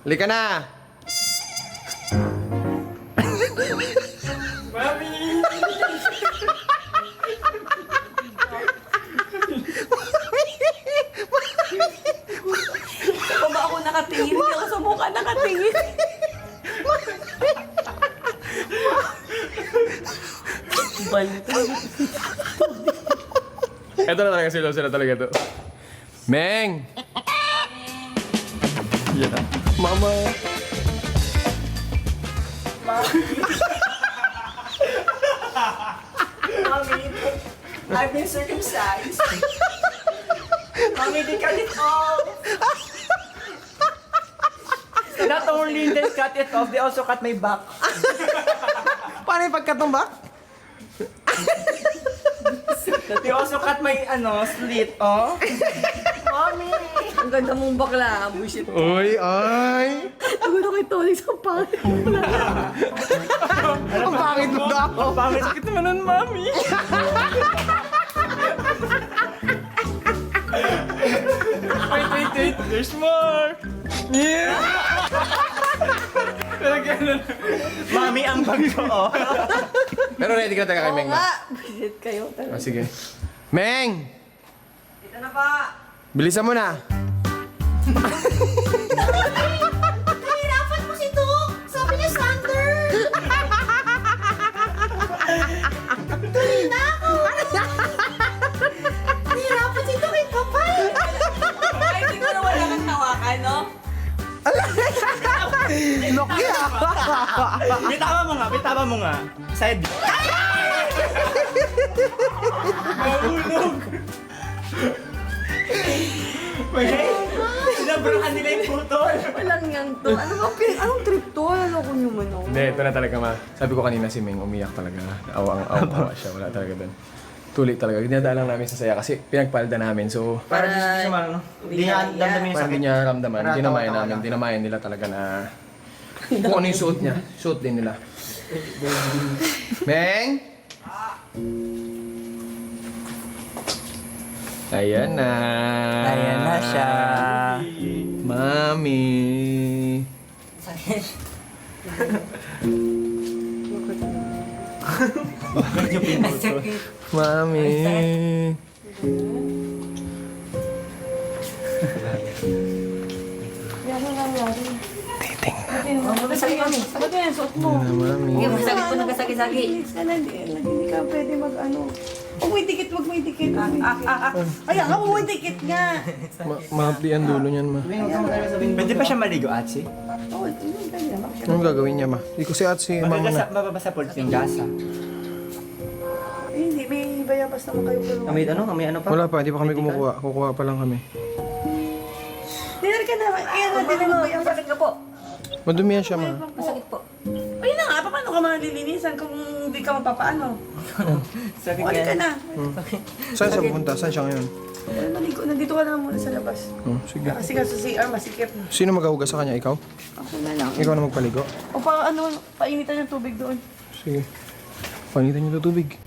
Halika na! Mami! Ako ba ako nakatingin? Hindi ako sa mukha nakatingin. Balik. Ito na talaga sila talaga to. Meng! Yan na. Mama! Mami, I've been circumcised. Mami, they cut it off. Not only they cut it off, they also cut my back. Paano yung pagkatumbak? They also cut my, slit, oh. Mami! Ang ganda mong bakla, bullshit. Uy, ay! Ang ganda kay Tony sa pangit. Ang pangit mo daw! Oh, pangit sakit naman nun, mami. Wait. There's more. Yeah. Mami, ang bag ko, oh. Pero ready ka talaga kay Meng na? nga! Bullshit kayo. Ah, sige. Meng! Ito na pa! Bilisan mo na! Nahirapan mo si Tuk! Sabi niya Sander! Tuloy na ako! Nahirapan si Tuk! Kapal! Ay, hindi mo na wala kang tawakan, no? Nokia! Bitama mo nga. Side. Mahulog. Sinabrahan nila yung putol. Walang yang to. Anong trip to? Ano ko nyo man ako? Hindi, ito na talaga ma. Sabi ko kanina si Meng umiyak talaga. Awa siya. Wala talaga doon. Tuloy talaga. Dinadaan lang namin sa saya kasi pinagpalda namin. So, Para di siya ano. Hindi niya damdamin yung parang sakit. hindi niya ramdaman. Dinamayan namin. Dinamayan nila talaga na kung ano yung suot niya. Suot din nila. Meng! Ayan na. Ayan na siya. Mami. Mami. Ano sa iyo? Ano ba yan? Suot mo. Mami. Hindi mo sakit po nagkasagi-sagi. Hindi ka pwede mag-ano. Huwag may dikit, huwag may dikit. Ayan ka, huwag may dikit nga. Mahapdi ang dulo niyan, ma. Pwede pa siya maligo, Atsi? Oo, hindi pwede naman. Anong gagawin niya, ma? Hindi ko si at si mama na. Mababasa po yung gasa. Hindi, may bayabas naman kayo pero... Amoy ano pa? Wala pa, hindi pa kami kumukuha. Kukuha pa lang kami. Dinar ka na, ayan na, tinan mo, yung sakit ka po. Madumi yan siya, ma. Masakit po. Ayun na nga, paano ka malilinisan kung hindi ka mapapaano? Sakit Okay ka na. Saan siya pupunta? Saan siya ngayon? Naligo, nandito ka na muna sa labas. Oh, sige. Kasi ka sa CR, masikip. Sino maghahugas sa kanya? Ikaw? Ako na lang. Ikaw na magpaligo? O painitan yung tubig doon. Sige. Panitan niyo ito tubig.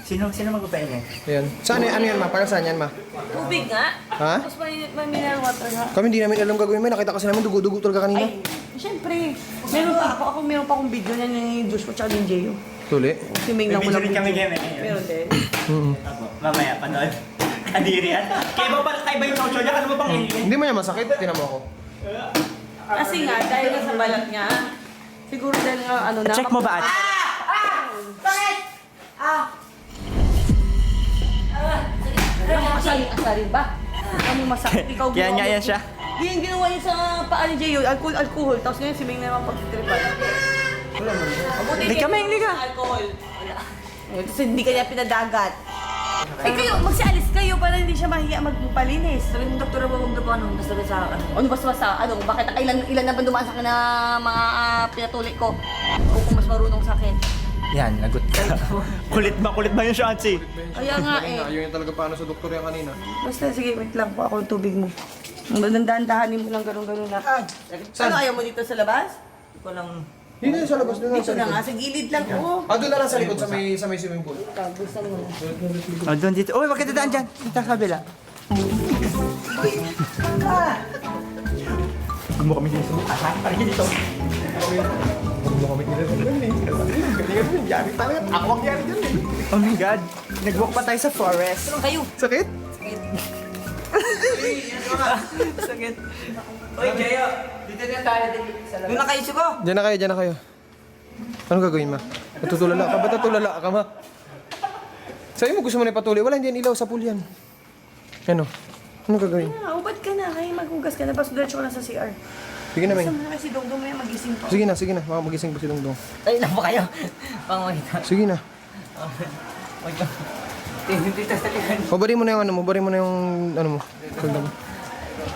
Sino magpapainit? Ayan. Saan ano yan, ma? Para saan yan, ma? Tubig nga? Ha? Tapos may mineral water nga. Kami hindi namin alam gagawin mo. Nakita kasi namin dugo-dugo talaga kanina. Ay, syempre. Meron pa akong video niyan yung Joshua tsaka yung Jeyo. Tuli. Si Ming lang May walang video rin kami video. game. Meron din. Mamaya, panood. Kadiri yan. Kaya ba pala kaiba yung chocho niya? Ano ba pang alien? Hindi mo yan masakit. Tinan mo ako. Kasi nga, dahil nga sa balat niya, siguro dahil nga ano na... Check mo ba, Ate? Ano mo asarin ba? Ano masakit? Ikaw Kaya ginawa nga mo. yan siya. Di yung ginawa niya sa paa ni Jeyo, alcohol. Tapos ngayon si Ming na naman pagtitripan. Hindi ka, Ming, hindi ka. Alcohol. Wala. Kasi hindi kanya pinadagat. Eh kayo, magsialis kayo para hindi siya mahiya magpalinis. Sabi ng doktor ba huwag na po ano, basta sa akin. Ano basta ano, bakit ilan na ba dumaan sa akin na mga pinatuloy ko? O kung mas marunong sa akin. Yan, lagot ka. Kulit ba yung siya, Atsi? Kaya nga eh. Ayun yung talaga paano sa doktor yan kanina. Basta sige, wait lang po ako yung tubig mo. Dahan-dahanin mo lang gano'n na. Ano, ayaw mo dito sa labas? Ko lang. Hindi sa labas doon. Dito na nga, sa gilid lang po. Ah, doon na lang sa likod sa may swimming pool. Tagusan mo na. Oh, doon dito. Uy, wag ka dadaan dyan. Dito sa kabila. mo kami sinusubukan. Parang dito. Huwag mo kami kinasunan eh. Galingan mo, yari talaga. Ako ang yari dyan eh. Oh my God. Nag-walk pa tayo sa forest. Kayo. Sakit? Sakit. Uy, Jayo. Dito na tayo sa Doon na kayo, Sugo. Diyan na kayo. Anong gagawin ma? Natutulala ka? Ba't natulala ka ma? Sa'yo mo gusto mo na ipatuloy? Wala, hindi yan ilaw sa pool yan. Ano? Anong gagawin? Ubad ka na. Kaya maghugas ka na. Basta diretso ka na sa CR. Sige na, Ming. Sama na kasi Dongdong may magising pa. Sige na. Baka magising pa si Dongdong. Ay, na po kayo. Pangmakita. Sige na. Wait lang. Dito sa lihan. Babarin mo na yung ano mo. Babarin mo na yung ano mo. Kalda mo.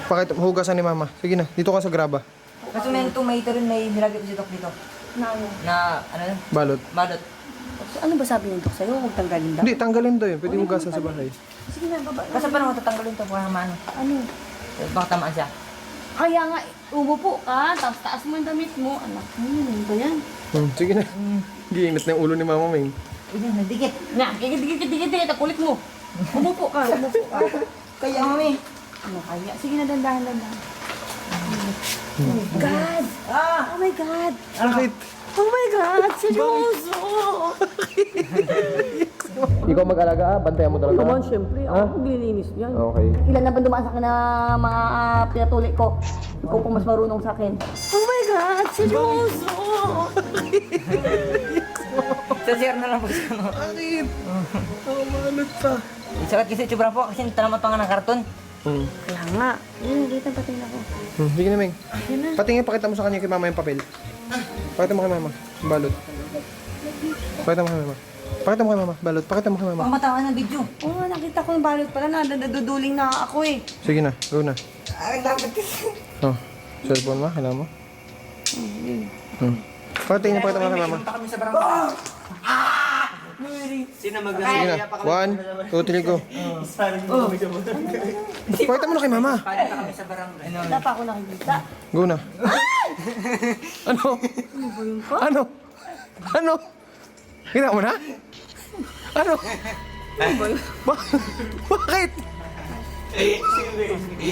Pakita, hugasan ni Mama. Sige na, dito ka sa graba. Kasi may tomato rin, may nilagay ko si Doc dito. Na ano? Na, ano yun? Balot. Balot. So, ano ba sabi niyo Dok sa'yo? Huwag tanggalin daw. Hindi, tanggalin daw yun. Pwede hugasan sa bahay. Sige na, baba. Kasi pa naman tatanggalin to para maano. Ano? Baka tamaan siya. Kaya nga, umupo ka, tapos taas mo yung damit mo. Anak mo, ano ba yan? Sige na. Giinit na yung ulo ni Mama Ming. Uy, nandikit. Na, dikit, kulit mo. Umupo ka. Kaya mami. Ano kaya? Sige na, dandahan. Oh my God! Oh my God! Bakit? Oh my God! Seryoso! Ikaw mag-alaga bantayan mo talaga. Naman, syempre. Ako maglilinis yan. Okay. Ilan na ba dumaan sa akin na mga pinatuloy ko? Ikaw pa mas marunong sa akin. Oh my God! Seryoso! Sa share na lang po siya. No? Bakit? Malot pa. Sakat kasi tsubra po kasi tanamat pa nga ng karton. Kaya nga. Dito patingin ako. Sige na, Ming. Patingin, pakita mo sa kanya kay Mama yung papel. Pakita mo kay Mama. Yung balot. Pakita mo kay Mama. Pakita mo kay Mama. Balot. Pakita mo kay Mama. Ang matawan ng video. Oo nga, nakita ko yung balot pala. Naduduling na ako eh. Sige na, go na. Ay, dapat kasi. Oh, cellphone mo, kailangan mo? Pakita mo kay Mama. Punta kami sa barangay. Sino Sige na, 1, 2, 3, go. Pakita mo na kay Mama. Punta kami sa barangay. Wala pa ako nakikita. Go na. Ano? Ano? Ano? Kita mo na? Ano? Bakit?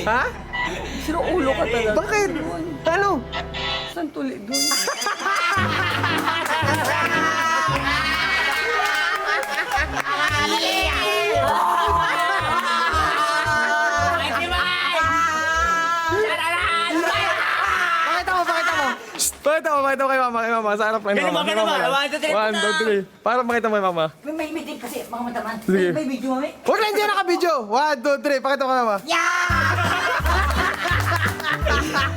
Ha? Sino ulo ka talaga? Bakit? Ano? Saan tuli doon? Pakita mo kay Mama. Sa harap kay Mama. Ganun ba? 1, 2, 3. Para makita mo kay Mama. May meeting kasi mga mataman. Sige. May video mami. Huwag lang dyan naka-video. 1, 2, 3. Pakita mo kay Mama.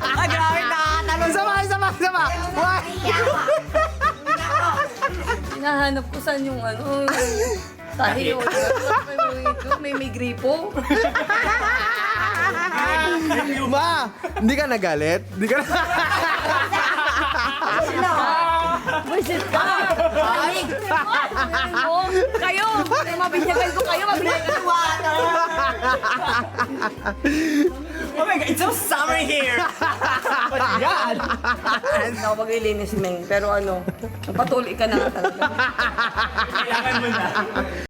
Ah, grabe na. Isa pa. 1. Hinahanap ko saan yung ano. Tahi yung may gripo. Ma, hindi ka nagalit? Hindi ka Buisit ka! Ay! Kayo! Mabinyagan ko kayo! Mabinyagan ko! Oh my God, it's so summer here! What's yan? Hindi ako maglilinis, Meng. Pero ano, patuloy ka na talaga. Kailangan mo na.